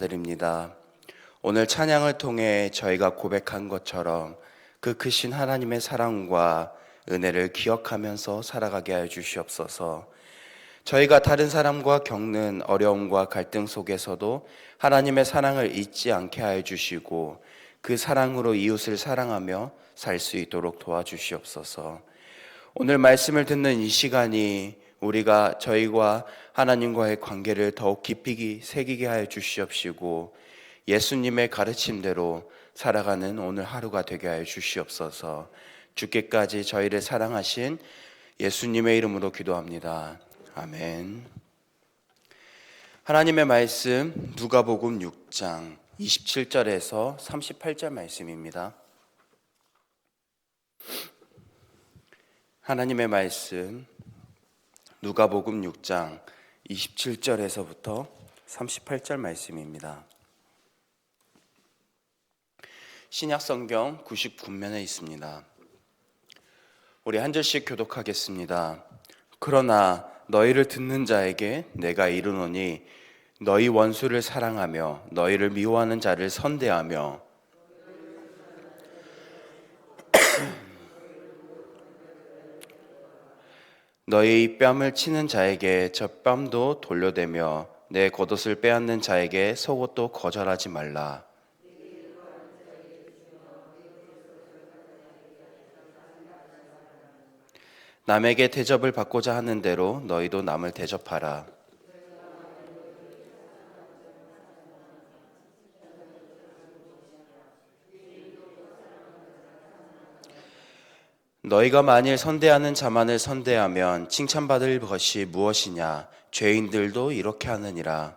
감사드립니다. 오늘 찬양을 통해 저희가 고백한 것처럼 그 크신 하나님의 사랑과 은혜를 기억하면서 살아가게 하여 주시옵소서. 저희가 다른 사람과 겪는 어려움과 갈등 속에서도 하나님의 사랑을 잊지 않게 하여 주시고 그 사랑으로 이웃을 사랑하며 살 수 있도록 도와주시옵소서. 오늘 말씀을 듣는 이 시간이 우리가 저희와 하나님과의 관계를 더욱 깊이 새기게 하여 주시옵시고 예수님의 가르침대로 살아가는 오늘 하루가 되게 하여 주시옵소서. 죽기까지 저희를 사랑하신 예수님의 이름으로 기도합니다. 아멘. 하나님의 말씀 누가복음 6장 27절에서 38절 말씀입니다. 하나님의 말씀 누가복음 6장 27절에서부터 38절 말씀입니다. 신약성경 99면에 있습니다. 우리 한 절씩 교독하겠습니다. 그러나 너희를 듣는 자에게 내가 이르노니 너희 원수를 사랑하며 너희를 미워하는 자를 선대하며 너희 뺨을 치는 자에게 젖뺨도 돌려대며 내 겉옷을 빼앗는 자에게 속옷도 거절하지 말라. 남에게 대접을 받고자 하는 대로 너희도 남을 대접하라. 너희가 만일 선대하는 자만을 선대하면 칭찬받을 것이 무엇이냐? 죄인들도 이렇게 하느니라.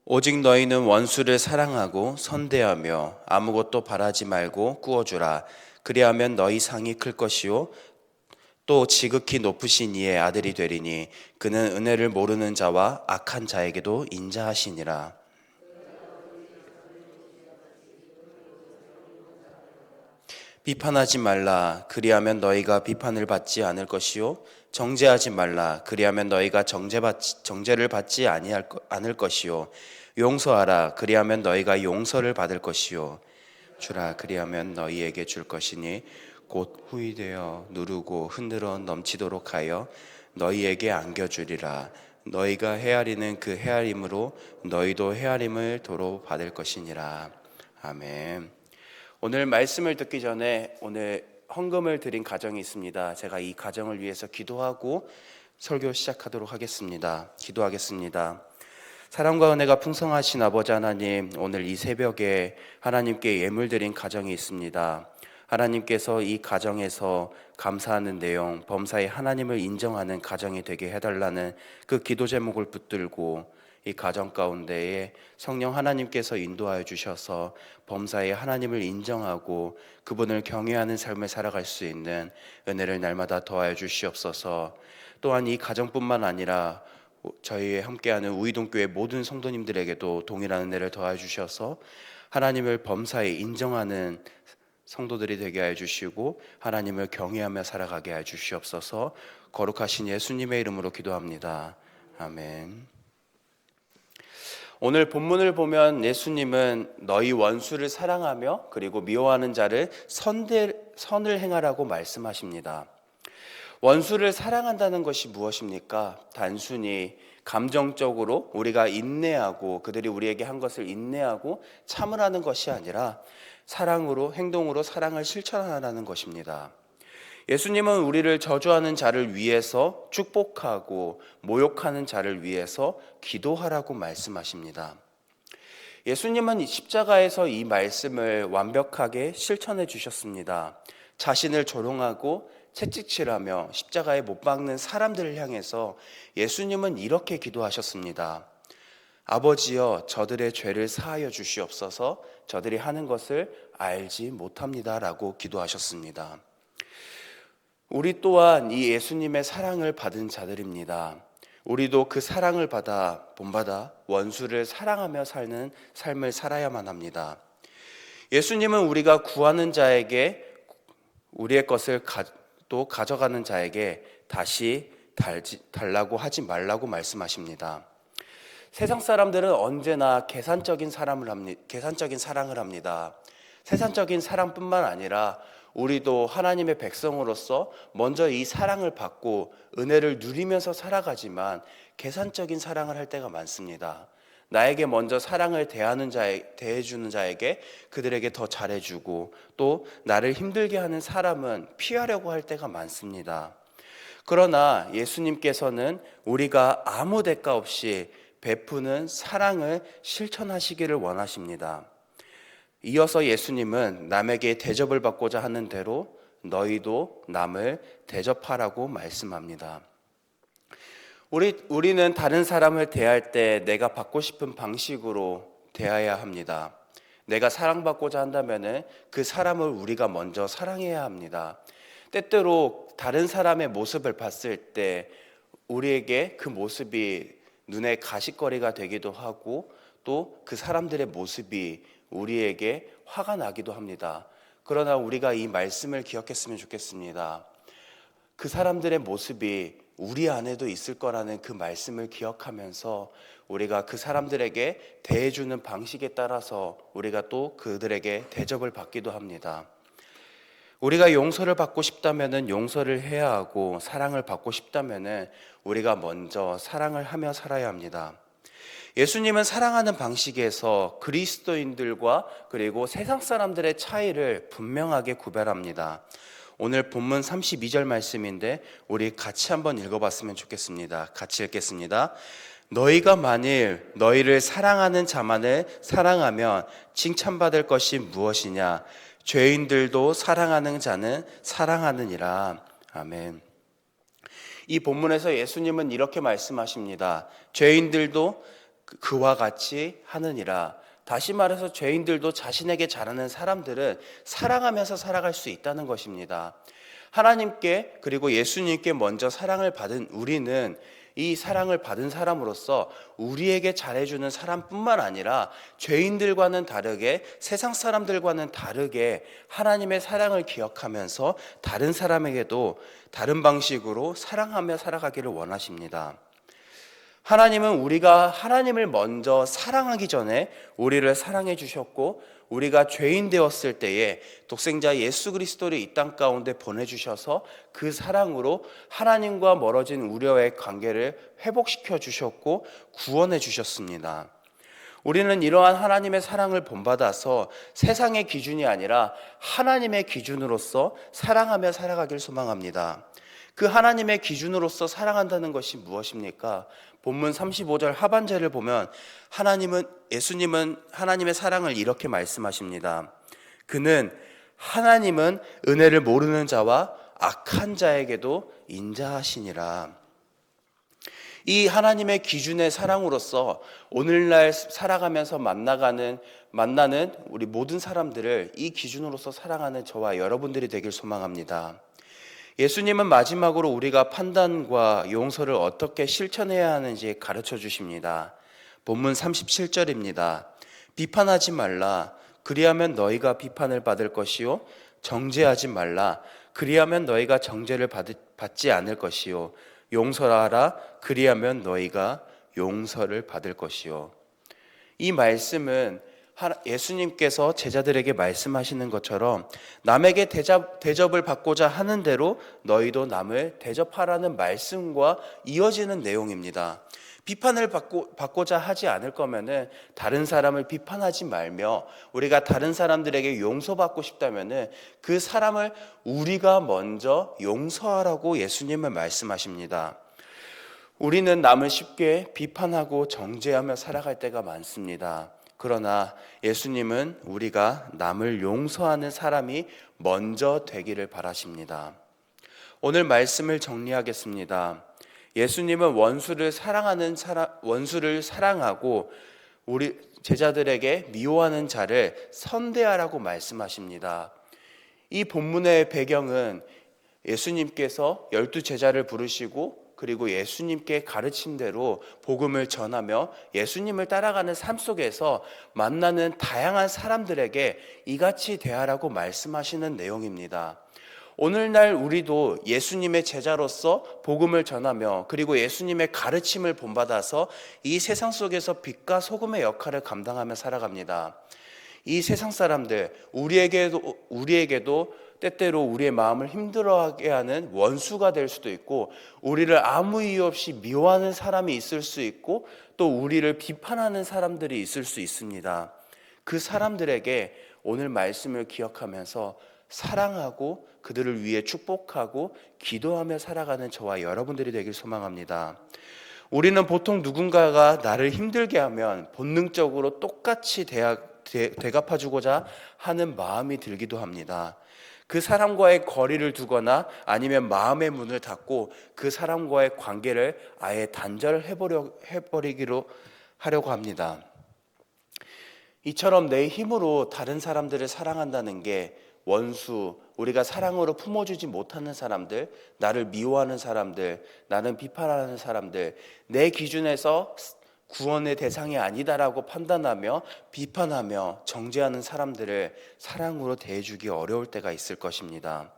오직 너희는 원수를 사랑하고 선대하며 아무것도 바라지 말고 꾸어주라. 그리하면 너희 상이 클 것이요 또 지극히 높으신 이의 아들이 되리니 그는 은혜를 모르는 자와 악한 자에게도 인자하시니라. 비판하지 말라. 그리하면 너희가 비판을 받지 않을 것이요 정죄하지 말라. 그리하면 너희가 정죄를 받지 않을 것이요 용서하라. 그리하면 너희가 용서를 받을 것이요 주라. 그리하면 너희에게 줄 것이니 곧 후이되어 누르고 흔들어 넘치도록 하여 너희에게 안겨주리라. 너희가 헤아리는 그 헤아림으로 너희도 헤아림을 도로 받을 것이니라. 아멘. 오늘 말씀을 듣기 전에 오늘 헌금을 드린 가정이 있습니다. 제가 이 가정을 위해서 기도하고 설교 시작하도록 하겠습니다. 기도하겠습니다. 사랑과 은혜가 풍성하신 아버지 하나님, 오늘 이 새벽에 하나님께 예물 드린 가정이 있습니다. 하나님께서 이 가정에서 감사하는 내용, 범사에 하나님을 인정하는 가정이 되게 해달라는 그 기도 제목을 붙들고 이 가정 가운데에 성령 하나님께서 인도하여 주셔서 범사에 하나님을 인정하고 그분을 경외하는 삶을 살아갈 수 있는 은혜를 날마다 더하여 주시옵소서. 또한 이 가정뿐만 아니라 저희 함께하는 우이동교회 모든 성도님들에게도 동일한 은혜를 더하여 주셔서 하나님을 범사에 인정하는 성도들이 되게 하여 주시고 하나님을 경외하며 살아가게 하여 주시옵소서. 거룩하신 예수님의 이름으로 기도합니다. 아멘. 오늘 본문을 보면 예수님은 너희 원수를 사랑하며 그리고 미워하는 자를 선을 행하라고 말씀하십니다. 원수를 사랑한다는 것이 무엇입니까? 단순히 감정적으로 우리가 인내하고 그들이 우리에게 한 것을 인내하고 참으라는 것이 아니라 사랑으로, 행동으로 사랑을 실천하라는 것입니다. 예수님은 우리를 저주하는 자를 위해서 축복하고 모욕하는 자를 위해서 기도하라고 말씀하십니다. 예수님은 십자가에서 이 말씀을 완벽하게 실천해 주셨습니다. 자신을 조롱하고 채찍질하며 십자가에 못 박는 사람들을 향해서 예수님은 이렇게 기도하셨습니다. 아버지여, 저들의 죄를 사하여 주시옵소서. 저들이 하는 것을 알지 못합니다 라고 기도하셨습니다. 우리 또한 이 예수님의 사랑을 받은 자들입니다. 우리도 그 사랑을 본받아 원수를 사랑하며 사는 삶을 살아야만 합니다. 예수님은 우리가 구하는 자에게 우리의 것을 또 가져가는 자에게 다시 달라고 하지 말라고 말씀하십니다. 세상 사람들은 언제나 계산적인 사랑을 합니다. 세상적인 사랑뿐만 아니라 우리도 하나님의 백성으로서 먼저 이 사랑을 받고 은혜를 누리면서 살아가지만 계산적인 사랑을 할 때가 많습니다. 나에게 먼저 사랑을 대해주는 자에게 그들에게 더 잘해주고 또 나를 힘들게 하는 사람은 피하려고 할 때가 많습니다. 그러나 예수님께서는 우리가 아무 대가 없이 베푸는 사랑을 실천하시기를 원하십니다. 이어서 예수님은 남에게 대접을 받고자 하는 대로 너희도 남을 대접하라고 말씀합니다. 우리는 다른 사람을 대할 때 내가 받고 싶은 방식으로 대해야 합니다. 내가 사랑받고자 한다면 그 사람을 우리가 먼저 사랑해야 합니다. 때때로 다른 사람의 모습을 봤을 때 우리에게 그 모습이 눈에 가시거리가 되기도 하고 또 그 사람들의 모습이 우리에게 화가 나기도 합니다. 그러나 우리가 이 말씀을 기억했으면 좋겠습니다. 그 사람들의 모습이 우리 안에도 있을 거라는 그 말씀을 기억하면서 우리가 그 사람들에게 대해주는 방식에 따라서 우리가 또 그들에게 대접을 받기도 합니다. 우리가 용서를 받고 싶다면 용서를 해야 하고 사랑을 받고 싶다면 우리가 먼저 사랑을 하며 살아야 합니다. 예수님은 사랑하는 방식에서 그리스도인들과 그리고 세상 사람들의 차이를 분명하게 구별합니다. 오늘 본문 32절 말씀인데 우리 같이 한번 읽어봤으면 좋겠습니다. 같이 읽겠습니다. 너희가 만일 너희를 사랑하는 자만을 사랑하면 칭찬받을 것이 무엇이냐? 죄인들도 사랑하는 자는 사랑하느니라. 아멘. 이 본문에서 예수님은 이렇게 말씀하십니다. 죄인들도 그와 같이 하느니라. 다시 말해서 죄인들도 자신에게 잘하는 사람들은 사랑하면서 살아갈 수 있다는 것입니다. 하나님께 그리고 예수님께 먼저 사랑을 받은 우리는 이 사랑을 받은 사람으로서 우리에게 잘해주는 사람뿐만 아니라 죄인들과는 다르게 세상 사람들과는 다르게 하나님의 사랑을 기억하면서 다른 사람에게도 다른 방식으로 사랑하며 살아가기를 원하십니다. 하나님은 우리가 하나님을 먼저 사랑하기 전에 우리를 사랑해 주셨고 우리가 죄인 되었을 때에 독생자 예수 그리스도를 이 땅 가운데 보내주셔서 그 사랑으로 하나님과 멀어진 우리와의 관계를 회복시켜 주셨고 구원해 주셨습니다. 우리는 이러한 하나님의 사랑을 본받아서 세상의 기준이 아니라 하나님의 기준으로서 사랑하며 살아가길 소망합니다. 그 하나님의 기준으로서 사랑한다는 것이 무엇입니까? 본문 35절 하반절을 보면 예수님은 하나님의 사랑을 이렇게 말씀하십니다. 하나님은 은혜를 모르는 자와 악한 자에게도 인자하시니라. 이 하나님의 기준의 사랑으로서 오늘날 살아가면서 만나는 우리 모든 사람들을 이 기준으로서 사랑하는 저와 여러분들이 되길 소망합니다. 예수님은 마지막으로 우리가 판단과 용서를 어떻게 실천해야 하는지 가르쳐 주십니다. 본문 37절입니다. 비판하지 말라. 그리하면 너희가 비판을 받을 것이요. 정죄하지 말라. 그리하면 너희가 정죄를 받지 않을 것이요. 용서하라. 그리하면 너희가 용서를 받을 것이요. 이 말씀은 예수님께서 제자들에게 말씀하시는 것처럼 남에게 대접을 받고자 하는 대로 너희도 남을 대접하라는 말씀과 이어지는 내용입니다. 비판을 받고자 하지 않을 거면은 다른 사람을 비판하지 말며 우리가 다른 사람들에게 용서받고 싶다면은 그 사람을 우리가 먼저 용서하라고 예수님은 말씀하십니다. 우리는 남을 쉽게 비판하고 정죄하며 살아갈 때가 많습니다. 그러나 예수님은 우리가 남을 용서하는 사람이 먼저 되기를 바라십니다. 오늘 말씀을 정리하겠습니다. 예수님은 원수를 사랑하고 우리 제자들에게 미워하는 자를 선대하라고 말씀하십니다. 이 본문의 배경은 예수님께서 12제자를 부르시고 그리고 예수님께 가르친 대로 복음을 전하며 예수님을 따라가는 삶 속에서 만나는 다양한 사람들에게 이같이 대하라고 말씀하시는 내용입니다. 오늘날 우리도 예수님의 제자로서 복음을 전하며 그리고 예수님의 가르침을 본받아서 이 세상 속에서 빛과 소금의 역할을 감당하며 살아갑니다. 이 세상 사람들, 우리에게도 때때로 우리의 마음을 힘들어하게 하는 원수가 될 수도 있고, 우리를 아무 이유 없이 미워하는 사람이 있을 수 있고, 또 우리를 비판하는 사람들이 있을 수 있습니다. 그 사람들에게 오늘 말씀을 기억하면서 사랑하고 그들을 위해 축복하고 기도하며 살아가는 저와 여러분들이 되길 소망합니다. 우리는 보통 누군가가 나를 힘들게 하면 본능적으로 똑같이 대갚아주고자 하는 마음이 들기도 합니다. 그 사람과의 거리를 두거나 아니면 마음의 문을 닫고 그 사람과의 관계를 아예 단절해버리기로 하려고 합니다. 이처럼 내 힘으로 다른 사람들을 사랑한다는 게 원수, 우리가 사랑으로 품어주지 못하는 사람들, 나를 미워하는 사람들, 나는 비판하는 사람들, 내 기준에서 구원의 대상이 아니다라고 판단하며 비판하며 정죄하는 사람들을 사랑으로 대해주기 어려울 때가 있을 것입니다.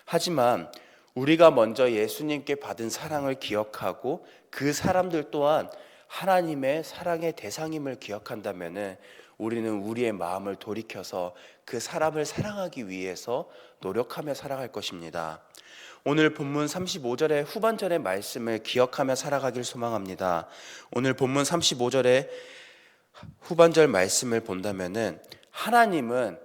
하지만 우리가 먼저 예수님께 받은 사랑을 기억하고 그 사람들 또한 하나님의 사랑의 대상임을 기억한다면 우리는 우리의 마음을 돌이켜서 그 사람을 사랑하기 위해서 노력하며 살아갈 것입니다. 오늘 본문 35절의 후반절의 말씀을 기억하며 살아가길 소망합니다. 오늘 본문 35절의 후반절 말씀을 본다면은 하나님은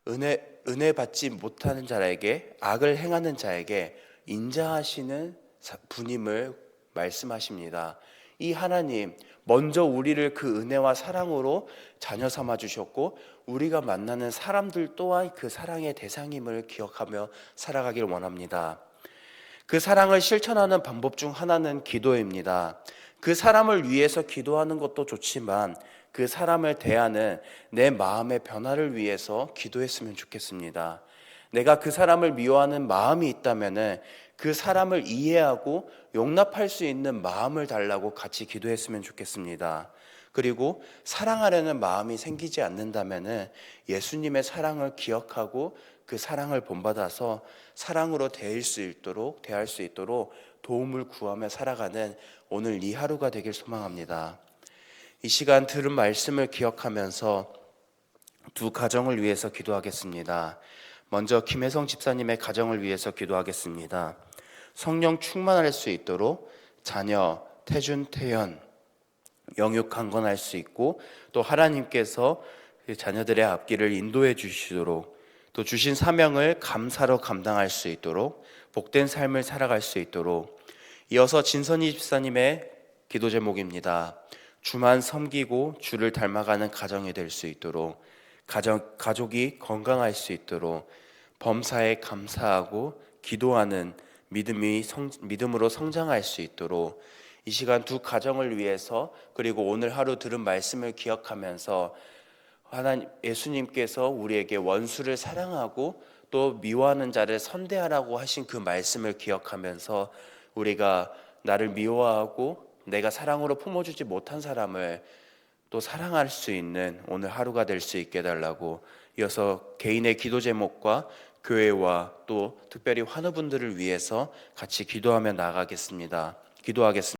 은혜 받지 못하는 자에게, 악을 행하는 자에게 인자하시는 분임을 말씀하십니다. 이 하나님, 먼저 우리를 그 은혜와 사랑으로 자녀 삼아 주셨고 우리가 만나는 사람들 또한 그 사랑의 대상임을 기억하며 살아가길 원합니다. 그 사랑을 실천하는 방법 중 하나는 기도입니다. 그 사람을 위해서 기도하는 것도 좋지만 그 사람을 대하는 내 마음의 변화를 위해서 기도했으면 좋겠습니다. 내가 그 사람을 미워하는 마음이 있다면 그 사람을 이해하고 용납할 수 있는 마음을 달라고 같이 기도했으면 좋겠습니다. 그리고 사랑하려는 마음이 생기지 않는다면 예수님의 사랑을 기억하고 그 사랑을 본받아서 사랑으로 대할 수 있도록 도움을 구하며 살아가는 오늘 이 하루가 되길 소망합니다. 이 시간 들은 말씀을 기억하면서 두 가정을 위해서 기도하겠습니다. 먼저 김혜성 집사님의 가정을 위해서 기도하겠습니다. 성령 충만할 수 있도록 자녀 태준, 태연 영육 강건할 수 있고 또 하나님께서 자녀들의 앞길을 인도해 주시도록 또 주신 사명을 감사로 감당할 수 있도록 복된 삶을 살아갈 수 있도록 이어서 진선희 집사님의 기도 제목입니다. 주만 섬기고 주를 닮아가는 가정이 될 수 있도록 가족이 건강할 수 있도록 범사에 감사하고 기도하는 믿음으로 성장할 수 있도록 이 시간 두 가정을 위해서 그리고 오늘 하루 들은 말씀을 기억하면서 하나님 예수님께서 우리에게 원수를 사랑하고 또 미워하는 자를 선대하라고 하신 그 말씀을 기억하면서 우리가 나를 미워하고 내가 사랑으로 품어주지 못한 사람을 또 사랑할 수 있는 오늘 하루가 될 수 있게 해달라고 이어서 개인의 기도 제목과 교회와 또 특별히 환우분들을 위해서 같이 기도하며 나아가겠습니다. 기도하겠습니다.